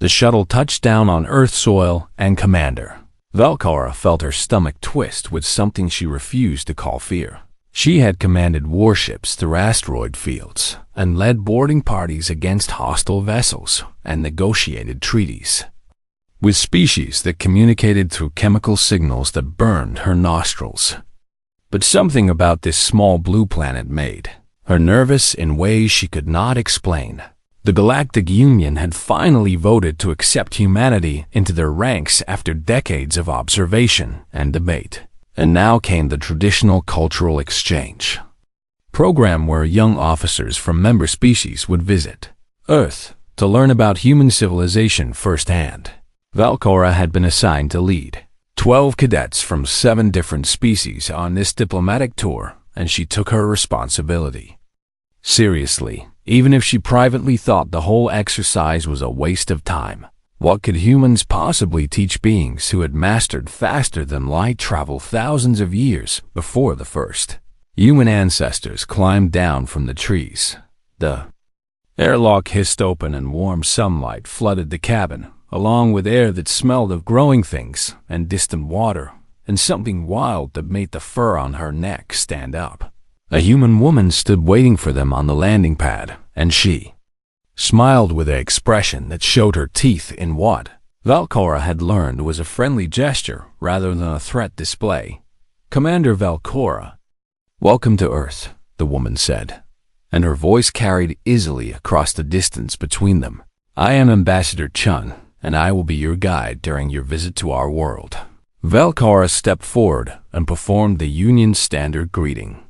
The shuttle touched down on Earth soil, and Commander Velcora felt her stomach twist with something she refused to call fear. She had commanded warships through asteroid fields and led boarding parties against hostile vessels and negotiated treaties with species that communicated through chemical signals that burned her nostrils. But something about this small blue planet made her nervous in ways she could not explain. The Galactic Union had finally voted to accept humanity into their ranks after decades of observation and debate. And now came the traditional cultural exchange program where young officers from member species would visit Earth to learn about human civilization firsthand. Velcora had been assigned to lead 12 cadets from 7 different species on this diplomatic tour, and she took her responsibility seriously, even if she privately thought the whole exercise was a waste of time. What could humans possibly teach beings who had mastered faster than light travel thousands of years before the first human ancestors climbed down from the trees? The airlock hissed open and warm sunlight flooded the cabin, along with air that smelled of growing things and distant water, and something wild that made the fur on her neck stand up. A human woman stood waiting for them on the landing pad, and she smiled with an expression that showed her teeth in what Velcora had learned was a friendly gesture rather than a threat display. "Commander Velcora, welcome to Earth," the woman said, and her voice carried easily across the distance between them. "I am Ambassador Chun, and I will be your guide during your visit to our world." Velcora stepped forward and performed the Union's standard greeting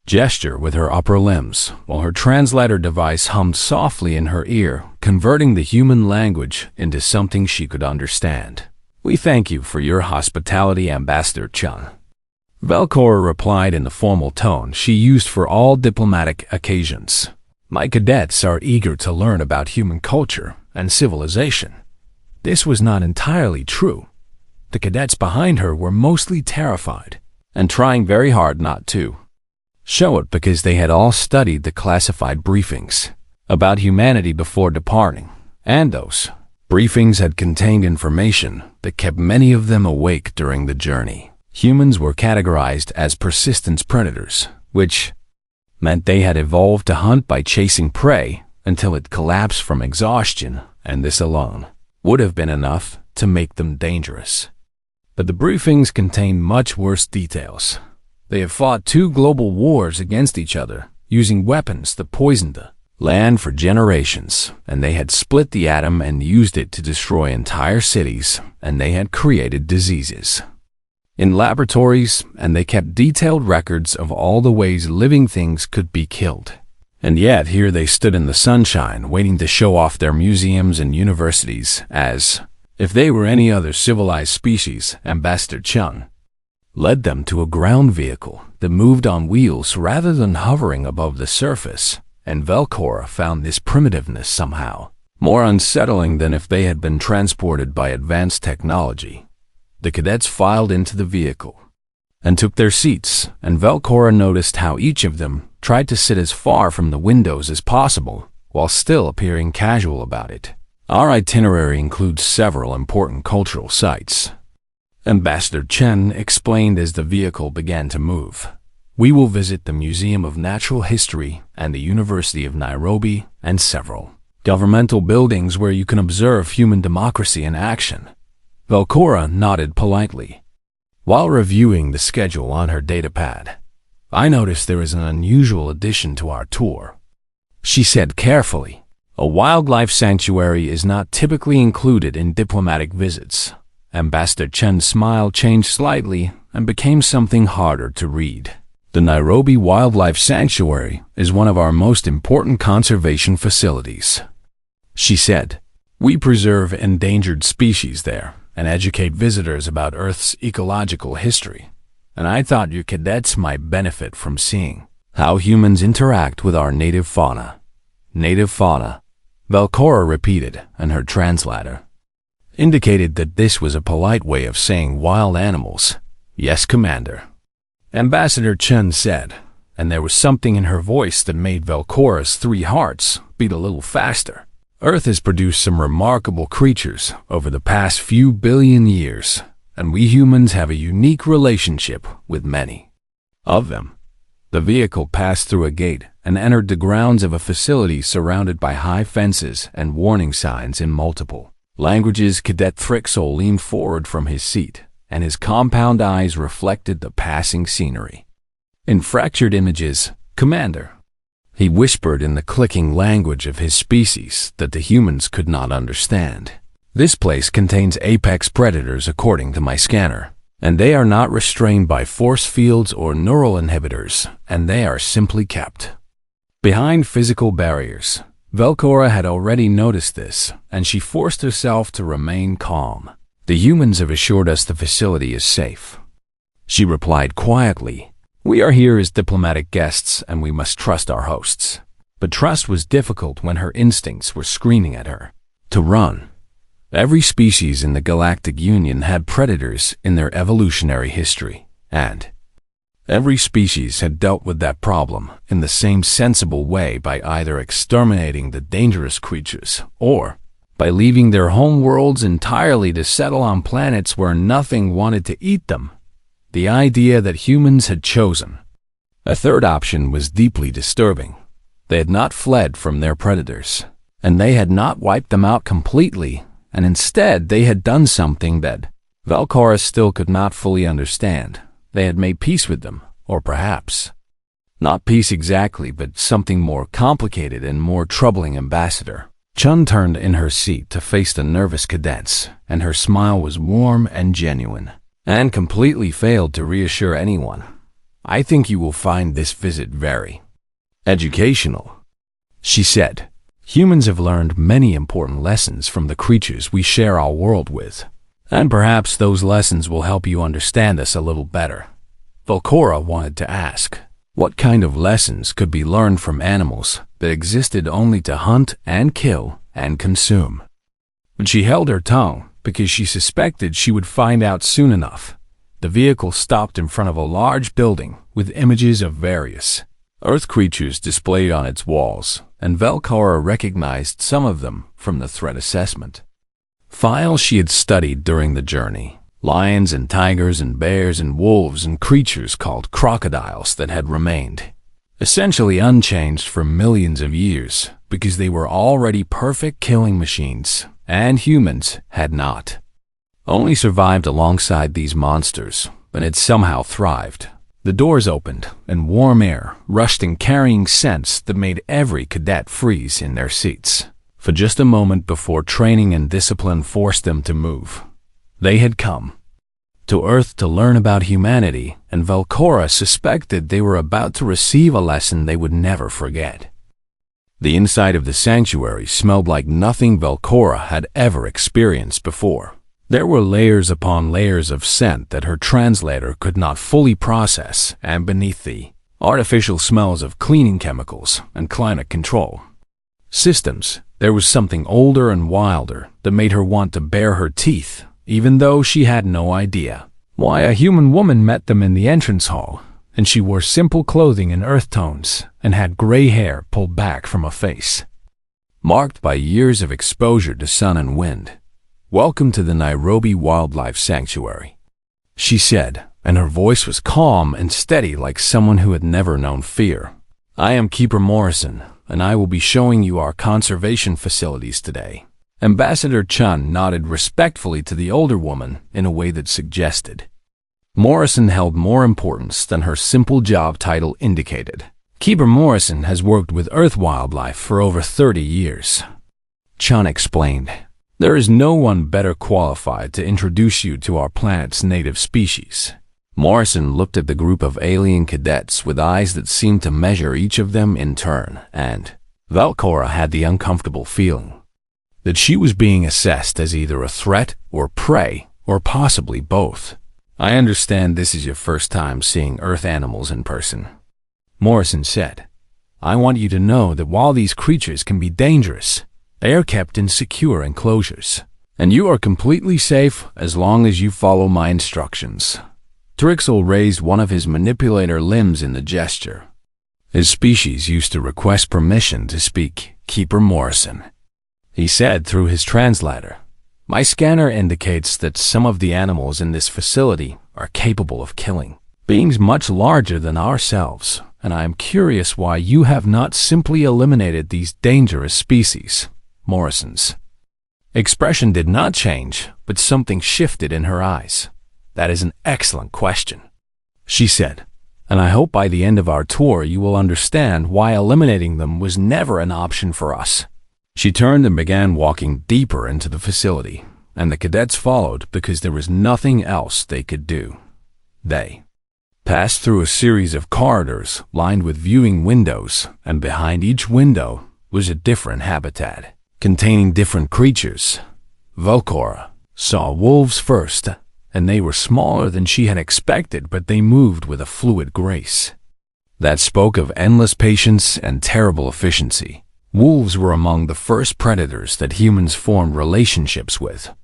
gesture with her upper limbs, while her translator device hummed softly in her ear, converting the human language into something she could understand. "We thank you for your hospitality, Ambassador Chun," Velcora replied in the formal tone she used for all diplomatic occasions. "My cadets are eager to learn about human culture and civilization." This was not entirely true. The cadets behind her were mostly terrified and trying very hard not to show it because they had all studied the classified briefings about humanity before departing, and those briefings had contained information that kept many of them awake during the journey. Humans were categorized as persistence predators, which meant they had evolved to hunt by chasing prey until it collapsed from exhaustion, and this alone would have been enough to make them dangerous. But the briefings contained much worse details. They have fought 2 global wars against each other, using weapons that poisoned the land for generations, and they had split the atom and used it to destroy entire cities, and they had created diseases in laboratories, and they kept detailed records of all the ways living things could be killed. And yet here they stood in the sunshine, waiting to show off their museums and universities as if they were any other civilized species. Ambassador Chung led them to a ground vehicle that moved on wheels rather than hovering above the surface, and Velcora found this primitiveness somehow more unsettling than if they had been transported by advanced technology. The cadets filed into the vehicle and took their seats, and Velcora noticed how each of them tried to sit as far from the windows as possible while still appearing casual about it. "Our itinerary includes several important cultural sites," Ambassador Chen explained as the vehicle began to move. "We will visit the Museum of Natural History and the University of Nairobi and several governmental buildings where you can observe human democracy in action." Velcora nodded politely. While reviewing the schedule on her datapad, "I noticed there is an unusual addition to our tour," she said carefully. "A wildlife sanctuary is not typically included in diplomatic visits." Ambassador Chen's smile changed slightly and became something harder to read. "The Nairobi Wildlife Sanctuary is one of our most important conservation facilities," she said. "We preserve endangered species there and educate visitors about Earth's ecological history, and I thought your cadets might benefit from seeing how humans interact with our native fauna." "Native fauna," Velcora repeated, and her translator indicated that this was a polite way of saying wild animals. "Yes, Commander," Ambassador Chen said, and there was something in her voice that made Velcora's 3 hearts beat a little faster. Earth has produced some remarkable creatures over the past few billion years, and we humans have a unique relationship with many of them. The vehicle passed through a gate and entered the grounds of a facility surrounded by high fences and warning signs in multiple languages. Cadet Thrixol leaned forward from his seat, and his compound eyes reflected the passing scenery. In fractured images, Commander, he whispered in the clicking language of his species that the humans could not understand. This place contains apex predators according to my scanner, and they are not restrained by force fields or neural inhibitors, and they are simply kept behind physical barriers. Velcora had already noticed this, and she forced herself to remain calm. The humans have assured us the facility is safe, she replied quietly. We are here as diplomatic guests, and we must trust our hosts. But trust was difficult when her instincts were screaming at her to run. Every species in the Galactic Union had predators in their evolutionary history, and every species had dealt with that problem in the same sensible way by either exterminating the dangerous creatures or by leaving their home worlds entirely to settle on planets where nothing wanted to eat them. The idea that humans had chosen a third option was deeply disturbing. They had not fled from their predators, and they had not wiped them out completely, and instead they had done something that Velcora still could not fully understand. They had made peace with them, or perhaps not peace exactly, but something more complicated and more troubling. Ambassador Chun turned in her seat to face the nervous cadets, and her smile was warm and genuine, and completely failed to reassure anyone. I think you will find this visit very educational, she said. Humans have learned many important lessons from the creatures we share our world with, and perhaps those lessons will help you understand us a little better. Velcora wanted to ask, what kind of lessons could be learned from animals that existed only to hunt and kill and consume? But she held her tongue, because she suspected she would find out soon enough. The vehicle stopped in front of a large building with images of various Earth creatures displayed on its walls, and Velcora recognized some of them from the threat assessment files she had studied during the journey. Lions and tigers and bears and wolves and creatures called crocodiles that had remained essentially unchanged for millions of years because they were already perfect killing machines, and humans had not only survived alongside these monsters, but had somehow thrived. The doors opened, and warm air rushed in, carrying scents that made every cadet freeze in their seats. For just a moment before training and discipline forced them to move, they had come to Earth to learn about humanity, and Velcora suspected they were about to receive a lesson they would never forget. The inside of the sanctuary smelled like nothing Velcora had ever experienced before. There were layers upon layers of scent that her translator could not fully process, and beneath the artificial smells of cleaning chemicals and climate control systems, there was something older and wilder that made her want to bare her teeth, even though she had no idea why. A human woman met them in the entrance hall, and she wore simple clothing in earth tones and had gray hair pulled back from a face marked by years of exposure to sun and wind. Welcome to the Nairobi Wildlife Sanctuary, she said, and her voice was calm and steady like someone who had never known fear. I am Keeper Morrison, and I will be showing you our conservation facilities today. Ambassador Chun nodded respectfully to the older woman in a way that suggested Morrison held more importance than her simple job title indicated. Keeper Morrison has worked with Earth wildlife for over 30 years, Chun explained. There is no one better qualified to introduce you to our planet's native species. Morrison looked at the group of alien cadets with eyes that seemed to measure each of them in turn, and Velcora had the uncomfortable feeling that she was being assessed as either a threat or prey, or possibly both. I understand this is your first time seeing Earth animals in person, Morrison said. I want you to know that while these creatures can be dangerous, they are kept in secure enclosures, and you are completely safe as long as you follow my instructions. Trixel raised one of his manipulator limbs in the gesture. His species used to request permission to speak Keeper Morrison. he said through his translator. My scanner indicates that some of the animals in this facility are capable of killing beings much larger than ourselves, and I am curious why you have not simply eliminated these dangerous species. Morrison's expression did not change, but something shifted in her eyes. That is an excellent question, she said, and I hope by the end of our tour you will understand why eliminating them was never an option for us. She turned and began walking deeper into the facility, and the cadets followed because there was nothing else they could do. They passed through a series of corridors lined with viewing windows, and behind each window was a different habitat, containing different creatures. Velcora saw wolves first, and they were smaller than she had expected, but they moved with a fluid grace that spoke of endless patience and terrible efficiency. Wolves were among the first predators that humans formed relationships with.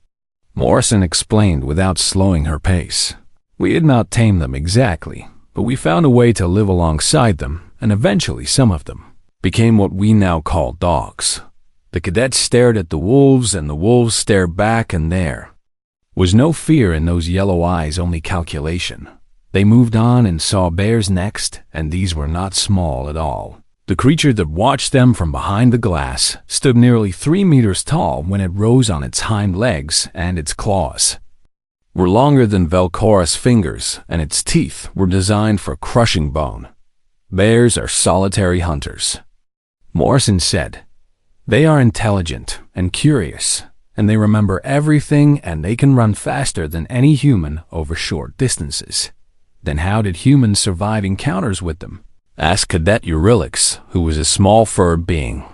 Morrison explained without slowing her pace. We had not tamed them exactly, but we found a way to live alongside them, and eventually some of them became what we now call dogs. The cadets stared at the wolves, and the wolves stared back, and there was no fear in those yellow eyes, only calculation. They moved on and saw bears next, and these were not small at all. The creature that watched them from behind the glass stood nearly 3 meters tall when it rose on its hind legs, and its claws were longer than Velcora's fingers, and its teeth were designed for crushing bone. Bears are solitary hunters, Morrison said. They are intelligent and curious, and they remember everything, and they can run faster than any human over short distances. Then how did humans survive encounters with them? Asked Cadet Eurylex, who was a small furred being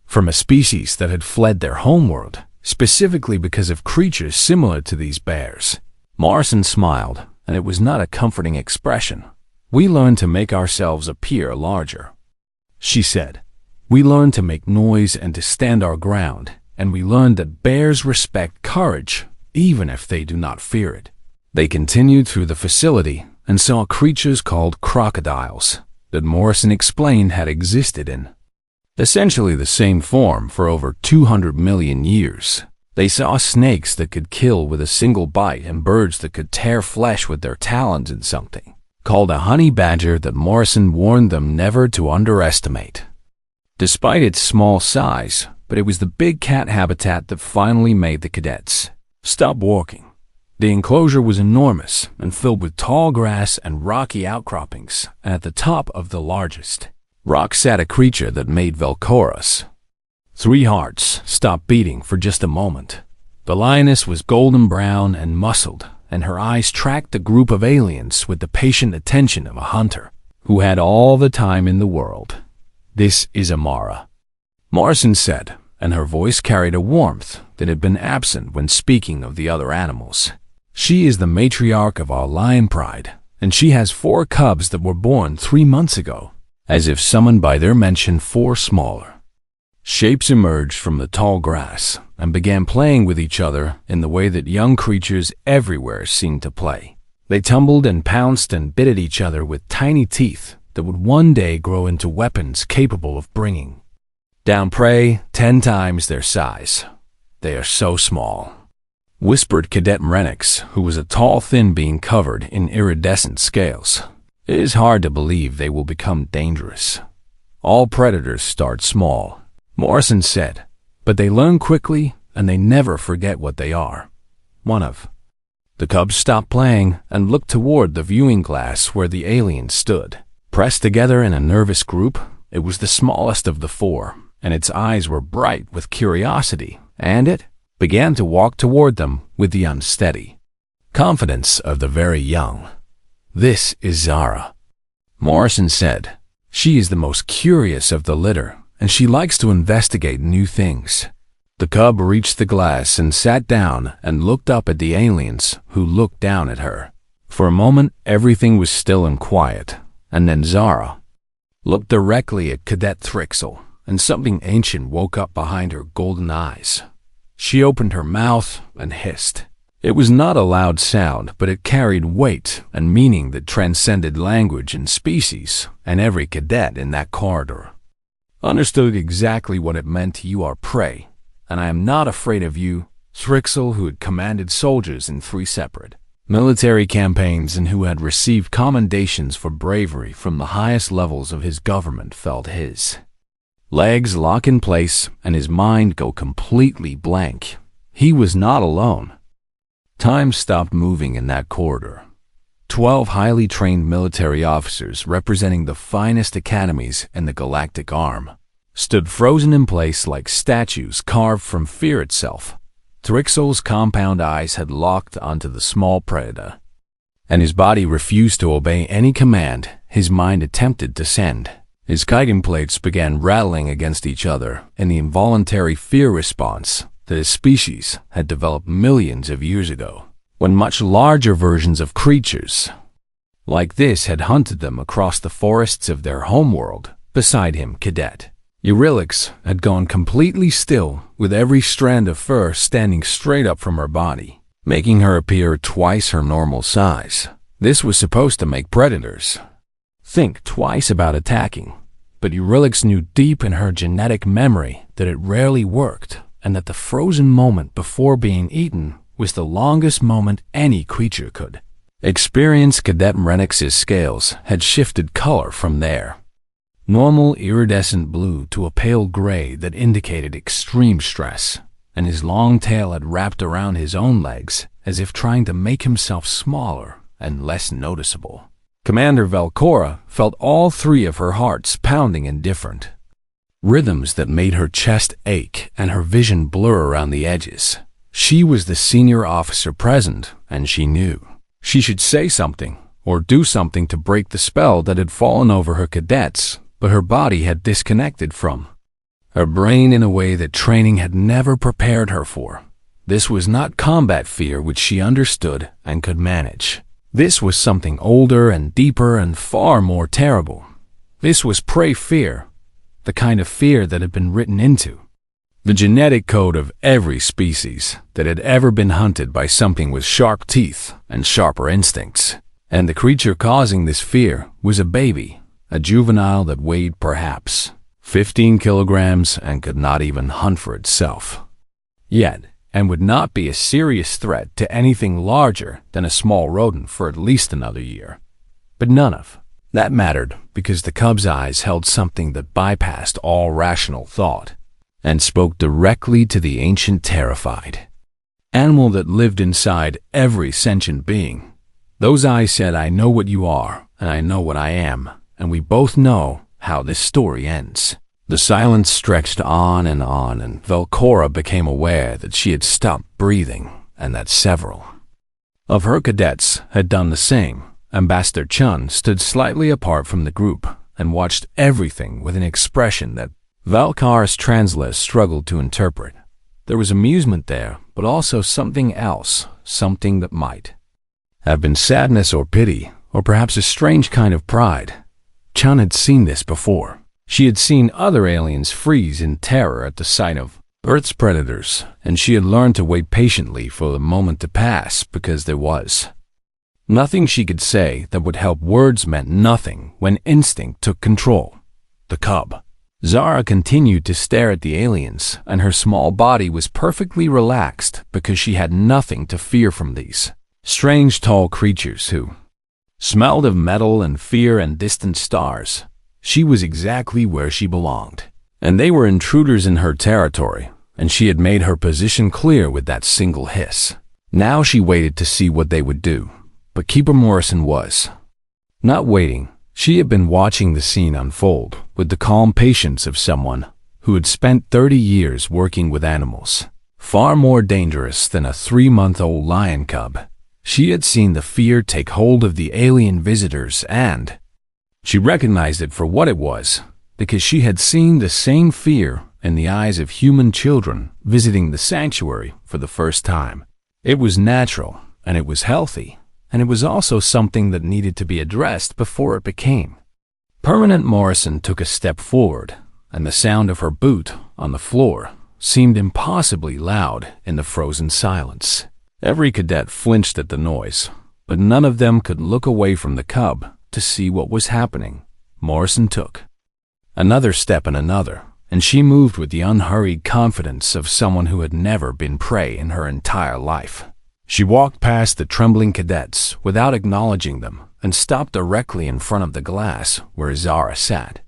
from a species that had fled their homeworld, specifically because of creatures similar to these bears. Morrison smiled, and it was not a comforting expression. We learned to make ourselves appear larger, she said. We learned to make noise and to stand our ground, and we learned that bears respect courage, even if they do not fear it. They continued through the facility and saw creatures called crocodiles that Morrison explained had existed in essentially the same form for over 200 million years. They saw snakes that could kill with a single bite and birds that could tear flesh with their talons, and something called a honey badger that Morrison warned them never to underestimate. Despite its small size, but it was the big cat habitat that finally made the cadets stop walking. The enclosure was enormous and filled with tall grass and rocky outcroppings, and at the top of the largest rock sat a creature that made Velcora's 3 hearts stop beating for just a moment. The lioness was golden brown and muscled, and her eyes tracked the group of aliens with the patient attention of a hunter who had all the time in the world. This is Amara, Morrison said, and her voice carried a warmth that had been absent when speaking of the other animals. She is the matriarch of our lion pride, and she has 4 cubs that were born 3 months ago. As if summoned by their mention, 4 smaller shapes emerged from the tall grass and began playing with each other in the way that young creatures everywhere seem to play. They tumbled and pounced and bit at each other with tiny teeth that would one day grow into weapons capable of bringing down prey 10 times their size. They are so small, whispered Cadet Renix, who was a tall, thin being covered in iridescent scales. It is hard to believe they will become dangerous. All predators start small, Morrison said, but they learn quickly and they never forget what they are. One of the cubs stopped playing and looked toward the viewing glass where the aliens stood. Pressed together in a nervous group, it was the smallest of the 4, and its eyes were bright with curiosity, and it began to walk toward them with the unsteady confidence of the very young. This is Zara, Morrison said. She is the most curious of the litter, and she likes to investigate new things. The cub reached the glass and sat down and looked up at the aliens, who looked down at her. For a moment, everything was still and quiet, and then Zara looked directly at Cadet Thrixel, and something ancient woke up behind her golden eyes. She opened her mouth and hissed. It was not a loud sound, but it carried weight and meaning that transcended language and species, and every cadet in that corridor understood exactly what it meant. You are prey, and I am not afraid of you. Thrixel, who had commanded soldiers in 3 separate military campaigns and who had received commendations for bravery from the highest levels of his government, felt his legs lock in place and his mind go completely blank. He was not alone. Time stopped moving in that corridor. 12 highly trained military officers representing the finest academies in the Galactic Arm stood frozen in place like statues carved from fear itself. Thrixel's compound eyes had locked onto the small predator, and his body refused to obey any command his mind attempted to send. His guiding plates began rattling against each other in the involuntary fear response that his species had developed millions of years ago, when much larger versions of creatures like this had hunted them across the forests of their homeworld. Beside him, Cadet Eurylex had gone completely still, with every strand of fur standing straight up from her body, making her appear twice her normal size. This was supposed to make predators think twice about attacking, but Eurylex knew deep in her genetic memory that it rarely worked, and that the frozen moment before being eaten was the longest moment any creature could experience. Cadet Renix's scales had shifted color from their normal iridescent blue to a pale gray that indicated extreme stress, and his long tail had wrapped around his own legs as if trying to make himself smaller and less noticeable. Commander Velcora felt all 3 of her hearts pounding in different rhythms that made her chest ache and her vision blur around the edges. She was the senior officer present, and she knew she should say something or do something to break the spell that had fallen over her cadets, but her body had disconnected from her brain in a way that training had never prepared her for. This was not combat fear which she understood and could manage. This was something older and deeper and far more terrible. This was prey fear, the kind of fear that had been written into the genetic code of every species that had ever been hunted by something with sharp teeth and sharper instincts. And the creature causing this fear was a baby, a juvenile that weighed perhaps 15 kilograms and could not even hunt for itself yet, and would not be a serious threat to anything larger than a small rodent for at least another year. But none of that mattered, because the cub's eyes held something that bypassed all rational thought and spoke directly to the ancient terrified animal that lived inside every sentient being. Those eyes said, "I know what you are, and I know what I am, and we both know how this story ends." The silence stretched on, and Velcora became aware that she had stopped breathing, and that several of her cadets had done the same. Ambassador Chun stood slightly apart from the group and watched everything with an expression that Valkar's translator struggled to interpret. There was amusement there, but also something else, something that might have been sadness or pity, or perhaps a strange kind of pride. Chun had seen this before. She had seen other aliens freeze in terror at the sight of Earth's predators, and she had learned to wait patiently for the moment to pass, because there was nothing she could say that would help. Words meant nothing when instinct took control. The cub Zara continued to stare at the aliens, and her small body was perfectly relaxed because she had nothing to fear from these strange tall creatures who smelled of metal and fear and distant stars. She was exactly where she belonged, and they were intruders in her territory, and she had made her position clear with that single hiss. Now she waited to see what they would do, but Keeper Morrison was not waiting. She had been watching the scene unfold with the calm patience of someone who had spent 30 years working with animals, far more dangerous than a 3-month-old lion cub. She had seen the fear take hold of the alien visitors, and she recognized it for what it was, because she had seen the same fear in the eyes of human children visiting the sanctuary for the first time. It was natural, and it was healthy, and it was also something that needed to be addressed before it became permanent. Morrison took a step forward, and the sound of her boot on the floor seemed impossibly loud in the frozen silence. Every cadet flinched at the noise, but none of them could look away from the cub to see what was happening. Morrison took another step and another, and she moved with the unhurried confidence of someone who had never been prey in her entire life. She walked past the trembling cadets without acknowledging them and stopped directly in front of the glass where Zara sat.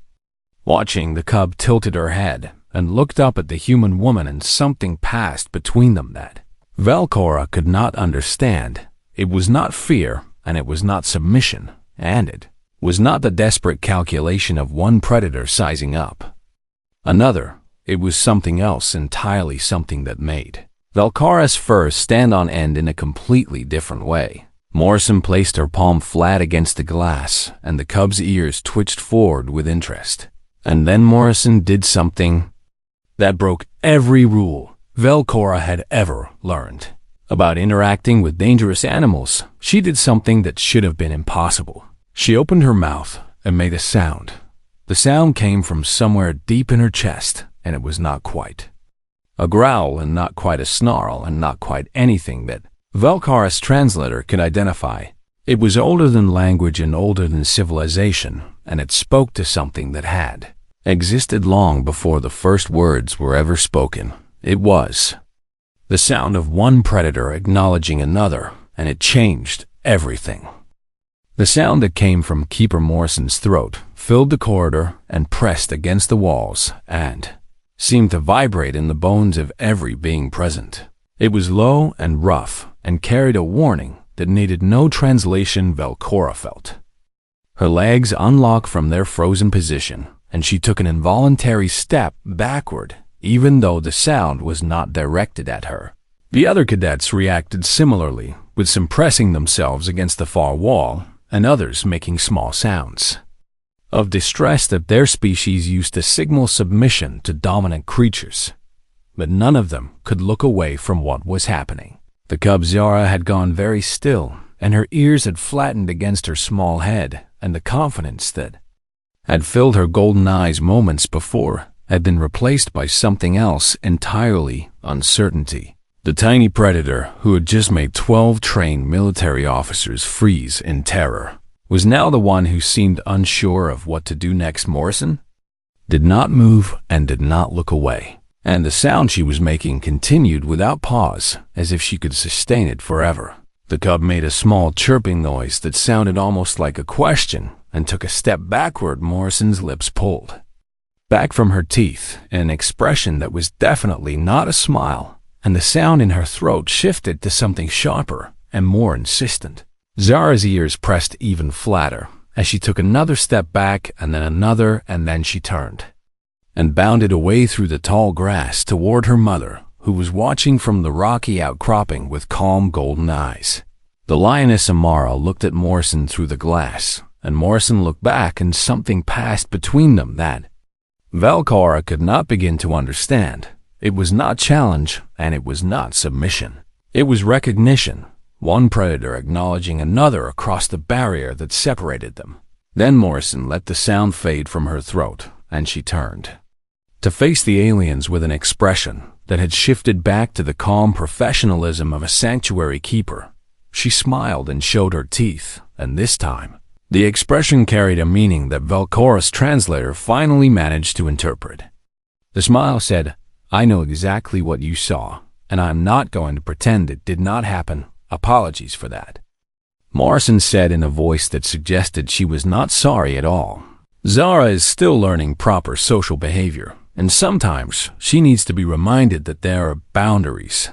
Watching, the cub tilted her head and looked up at the human woman, and something passed between them that Velcora could not understand. It was not fear, and it was not submission, and it was not the desperate calculation of one predator sizing up another. It was something else entirely, something that made Velcora's fur stand on end in a completely different way. Morrison placed her palm flat against the glass, and the cub's ears twitched forward with interest. And then Morrison did something that broke every rule Velcora had ever learned about interacting with dangerous animals. She did something that should have been impossible. She opened her mouth and made a sound. The sound came from somewhere deep in her chest, and it was not quite a growl, and not quite a snarl, and not quite anything that Velcora's translator could identify. It was older than language and older than civilization, and it spoke to something that had existed long before the first words were ever spoken. It was the sound of one predator acknowledging another, and it changed everything. The sound that came from Keeper Morrison's throat filled the corridor and pressed against the walls and seemed to vibrate in the bones of every being present. It was low and rough and carried a warning that needed no translation. Velcora felt her legs unlock from their frozen position, and she took an involuntary step backward, even though the sound was not directed at her. The other cadets reacted similarly, with some pressing themselves against the far wall, and others making small sounds of distress that their species used to signal submission to dominant creatures. But none of them could look away from what was happening. The cub Zara had gone very still, and her ears had flattened against her small head, and the confidence that had filled her golden eyes moments before had been replaced by something else entirely: uncertainty. The tiny predator, who had just made 12 trained military officers freeze in terror, was now the one who seemed unsure of what to do next. Morrison did not move and did not look away, and the sound she was making continued without pause, as if she could sustain it forever. The cub made a small chirping noise that sounded almost like a question and took a step backward. Morrison's lips pulled back from her teeth in an expression that was definitely not a smile, and the sound in her throat shifted to something sharper and more insistent. Zara's ears pressed even flatter as she took another step back, and then another, and then she turned and bounded away through the tall grass toward her mother, who was watching from the rocky outcropping with calm golden eyes. The lioness Amara looked at Morrison through the glass, and Morrison looked back, and something passed between them that Velcora could not begin to understand. It was not challenge, and it was not submission. It was recognition, one predator acknowledging another across the barrier that separated them. Then Morrison let the sound fade from her throat, and she turned to face the aliens with an expression that had shifted back to the calm professionalism of a sanctuary keeper. She smiled and showed her teeth, and this time the expression carried a meaning that Velcora's translator finally managed to interpret. The smile said, "I know exactly what you saw, and I'm not going to pretend it did not happen. Apologies for that," Morrison said in a voice that suggested she was not sorry at all. Zara is still learning proper social behavior, and sometimes she needs to be reminded that there are boundaries.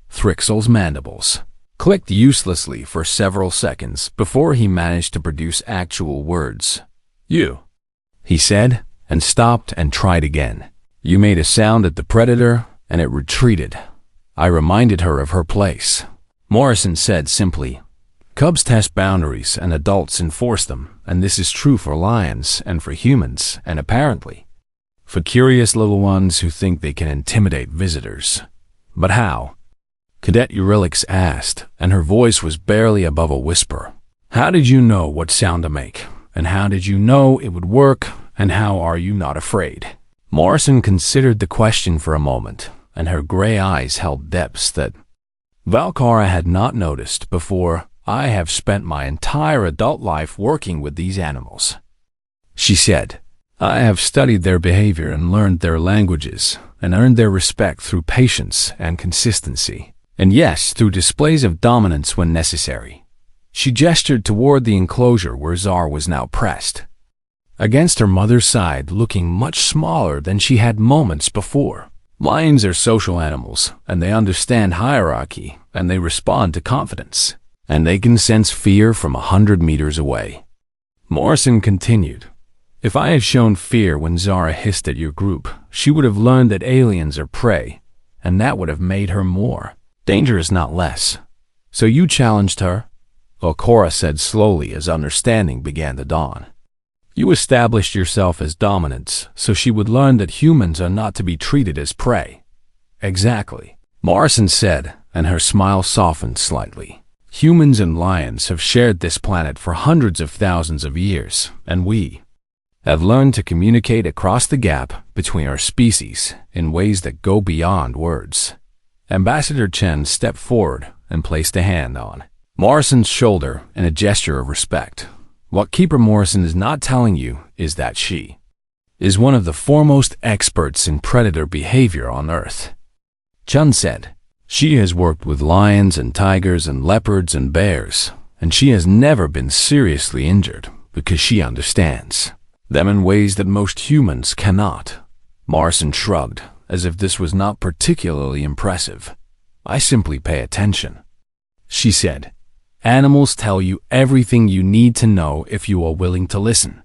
Thrixel's mandibles clicked uselessly for several seconds before he managed to produce actual words. "You," he said, and stopped and tried again. "You made a sound at the predator, and it retreated. I reminded her of her place." Morrison said simply, "Cubs test boundaries and adults enforce them, and this is true for lions and for humans, and apparently for curious little ones who think they can intimidate visitors." "But how?" Cadet Euryalix asked, and her voice was barely above a whisper. "How did you know what sound to make? And how did you know it would work? And how are you not afraid?" Morrison considered the question for a moment, and her gray eyes held depths that Velcora had not noticed before. "I have spent my entire adult life working with these animals," she said. I have studied their behavior and learned their languages, and earned their respect through patience and consistency. And yes, through displays of dominance when necessary. She gestured toward the enclosure where Zar was now pressed against her mother's side, looking much smaller than she had moments before. Lions are social animals, and they understand hierarchy, and they respond to confidence, and they can sense fear from 100 meters away. Morrison continued, "If I had shown fear when Zara hissed at your group, she would have learned that aliens are prey, and that would have made her more dangerous, not less. So you challenged her?" Valcora said slowly as understanding began to dawn. "You established yourself as dominance, so she would learn that humans are not to be treated as prey." "Exactly," Morrison said, and her smile softened slightly. "Humans and lions have shared this planet for hundreds of thousands of years, and we have learned to communicate across the gap between our species in ways that go beyond words." Ambassador Chen stepped forward and placed a hand on Morrison's shoulder in a gesture of respect. "What Keeper Morrison is not telling you is that she is one of the foremost experts in predator behavior on Earth," Chen said. "She has worked with lions and tigers and leopards and bears, and she has never been seriously injured because she understands them in ways that most humans cannot." Morrison shrugged, as if this was not particularly impressive. "I simply pay attention," she said. "Animals tell you everything you need to know if you are willing to listen."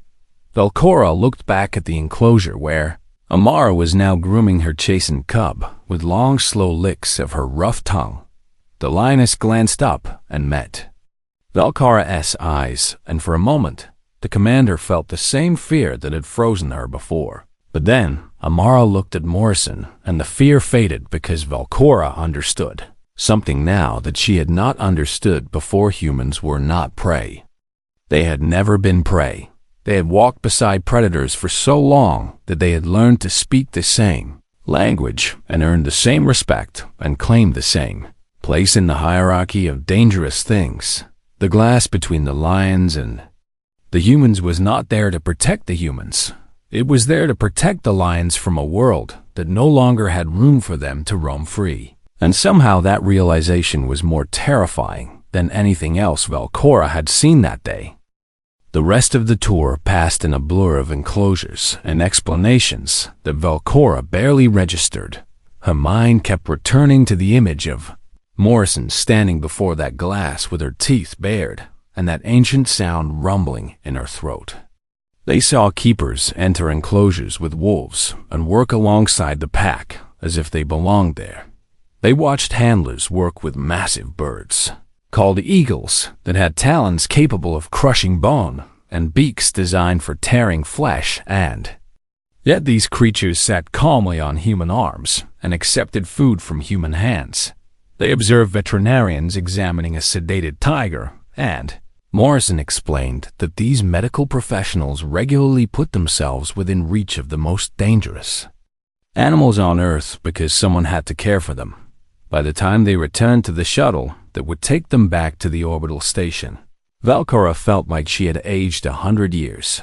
Valcora looked back at the enclosure where Amara was now grooming her chastened cub with long, slow licks of her rough tongue. The lioness glanced up and met Valcora's eyes, and for a moment, the commander felt the same fear that had frozen her before. But then, Amara looked at Morrison, and the fear faded because Valcora understood something now that she had not understood before. Humans were not prey. They had never been prey. They had walked beside predators for so long that they had learned to speak the same language and earned the same respect and claimed the same place in the hierarchy of dangerous things. The glass between the lions and the humans was not there to protect the humans. It was there to protect the lions from a world that no longer had room for them to roam free. And somehow that realization was more terrifying than anything else Valcora had seen that day. The rest of the tour passed in a blur of enclosures and explanations that Valcora barely registered. Her mind kept returning to the image of Morrison standing before that glass with her teeth bared and that ancient sound rumbling in her throat. They saw keepers enter enclosures with wolves and work alongside the pack as if they belonged there. They watched handlers work with massive birds, called eagles, that had talons capable of crushing bone and beaks designed for tearing flesh, and yet these creatures sat calmly on human arms and accepted food from human hands. They observed veterinarians examining a sedated tiger, and Morrison explained that these medical professionals regularly put themselves within reach of the most dangerous animals on Earth because someone had to care for them. By the time they returned to the shuttle that would take them back to the orbital station, Valcora felt like she had aged 100 years.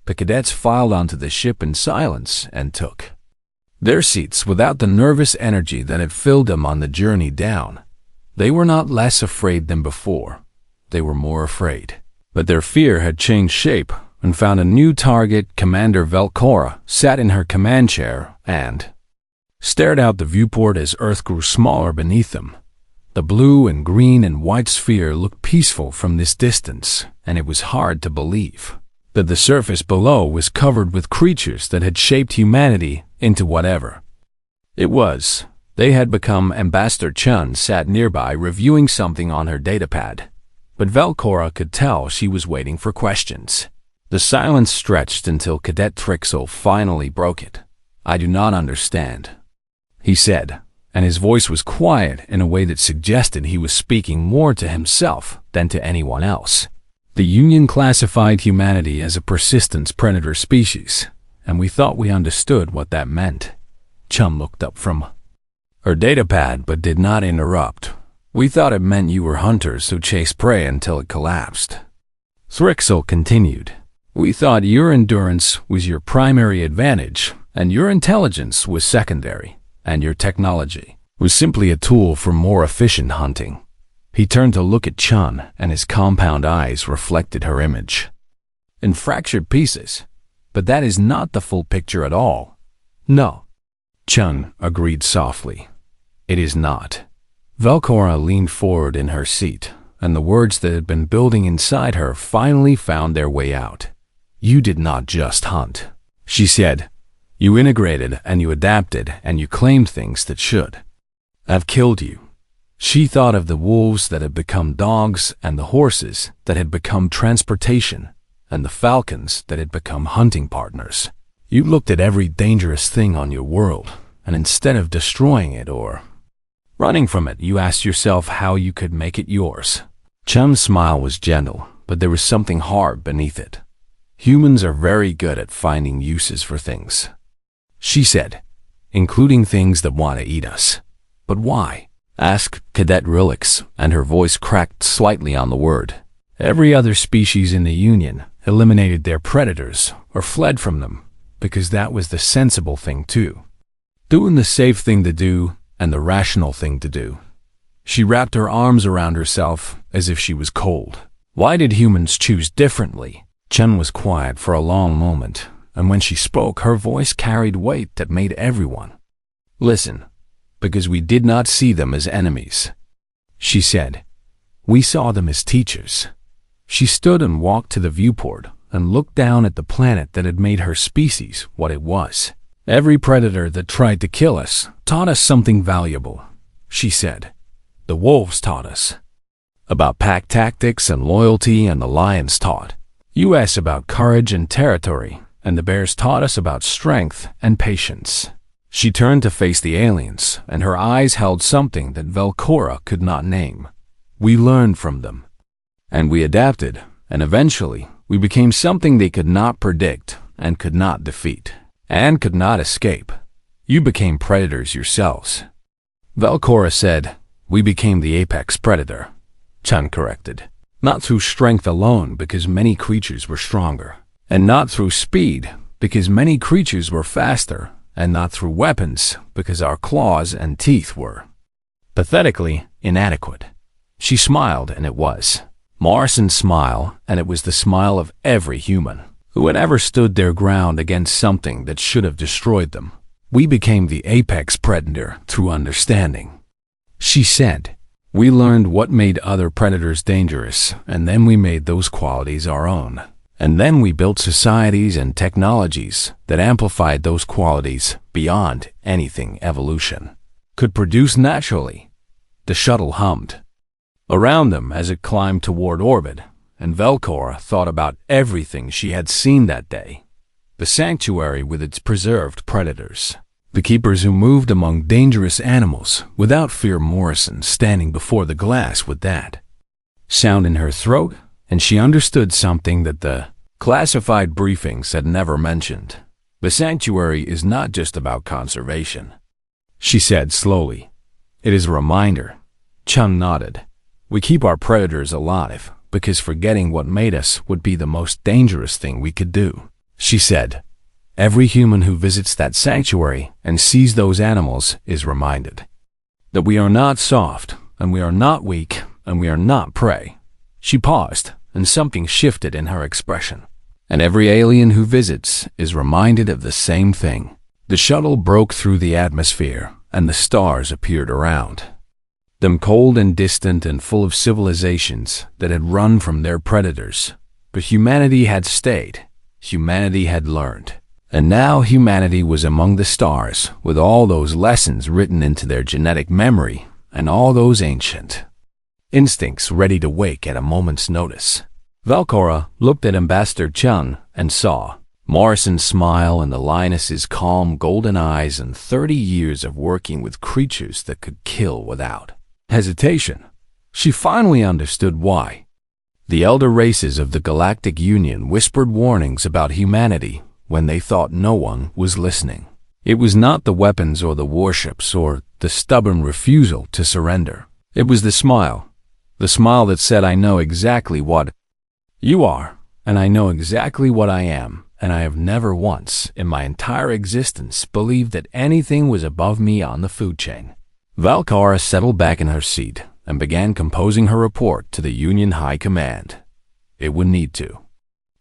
The cadets filed onto the ship in silence and took their seats without the nervous energy that had filled them on the journey down. They were not less afraid than before. They were more afraid. But their fear had changed shape and found a new target. Commander Valcora sat in her command chair and stared out the viewport as Earth grew smaller beneath them. The blue and green and white sphere looked peaceful from this distance, and it was hard to believe that the surface below was covered with creatures that had shaped humanity into whatever it was. They had become. Ambassador Chen sat nearby reviewing something on her datapad, but Valcora could tell she was waiting for questions. The silence stretched until Cadet Trixel finally broke it. "I do not understand," he said, and his voice was quiet in a way that suggested he was speaking more to himself than to anyone else. "The Union classified humanity as a persistence predator species, and we thought we understood what that meant." Chum looked up from her datapad but did not interrupt. "We thought it meant you were hunters who chased prey until it collapsed." Thrixel continued. We thought your endurance was your primary advantage, and your intelligence was secondary, and your technology was simply a tool for more efficient hunting. He turned to look at Chun, and his compound eyes reflected her image. In fractured pieces, but that is not the full picture at all. No, Chun agreed softly. It is not. Velcora leaned forward in her seat, and the words that had been building inside her finally found their way out. You did not just hunt, she said. You integrated and you adapted and you claimed things that should have killed you. She thought of the wolves that had become dogs and the horses that had become transportation and the falcons that had become hunting partners. You looked at every dangerous thing on your world, and instead of destroying it or running from it, you asked yourself how you could make it yours. Chun's smile was gentle, but there was something hard beneath it. Humans are very good at finding uses for things, she said, including things that want to eat us. But why? Asked Cadet Rilix, and her voice cracked slightly on the word. Every other species in the Union eliminated their predators or fled from them because that was the sensible thing too. Doing the safe thing to do and the rational thing to do. She wrapped her arms around herself as if she was cold. Why did humans choose differently? Chun was quiet for a long moment, and when she spoke, her voice carried weight that made everyone listen. Because we did not see them as enemies, she said. We saw them as teachers. She stood and walked to the viewport and looked down at the planet that had made her species what it was. Every predator that tried to kill us taught us something valuable, she said. The wolves taught us about pack tactics and loyalty, and the lions taught us about courage and territory, and the bears taught us about strength and patience. She turned to face the aliens, and her eyes held something that Velcora could not name. We learned from them, and we adapted, and eventually we became something they could not predict, and could not defeat, and could not escape. You became predators yourselves. Velcora said, we became the apex predator, Chun corrected. Not through strength alone, because many creatures were stronger, and not through speed, because many creatures were faster, and not through weapons, because our claws and teeth were pathetically inadequate. She smiled, and it was Morrison's smile, and it was the smile of every human who had ever stood their ground against something that should have destroyed them. We became the apex predator through understanding, she said. We learned what made other predators dangerous, and then we made those qualities our own. And then we built societies and technologies that amplified those qualities beyond anything evolution could produce naturally. The shuttle hummed around them as it climbed toward orbit, and Velcora thought about everything she had seen that day. The sanctuary with its preserved predators, the keepers who moved among dangerous animals without fear, Morrison standing before the glass with that sound in her throat, and she understood something that the classified briefings had never mentioned. The sanctuary is not just about conservation, she said slowly. It is a reminder. Chun nodded. We keep our predators alive because forgetting what made us would be the most dangerous thing we could do, she said. Every human who visits that sanctuary and sees those animals is reminded that we are not soft, and we are not weak, and we are not prey. She paused, and something shifted in her expression. And every alien who visits is reminded of the same thing. The shuttle broke through the atmosphere, and the stars appeared around them, cold and distant and full of civilizations that had run from their predators. But humanity had stayed. Humanity had learned. And now humanity was among the stars, with all those lessons written into their genetic memory, and all those ancient instincts ready to wake at a moment's notice. Velcora looked at Ambassador Chun and saw Morrison's smile and the lioness's calm golden eyes and 30 years of working with creatures that could kill without hesitation. She finally understood why the elder races of the Galactic Union whispered warnings about humanity when they thought no one was listening. It was not the weapons or the warships or the stubborn refusal to surrender. It was the smile that said, I know exactly what you are, and I know exactly what I am, and I have never once in my entire existence believed that anything was above me on the food chain. Valkara settled back in her seat and began composing her report to the Union High Command. It would need to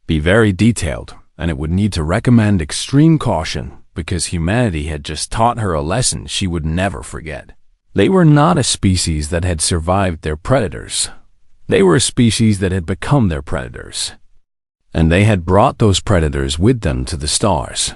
be very detailed, and it would need to recommend extreme caution because humanity had just taught her a lesson she would never forget. They were not a species that had survived their predators. They were a species that had become their predators. And they had brought those predators with them to the stars.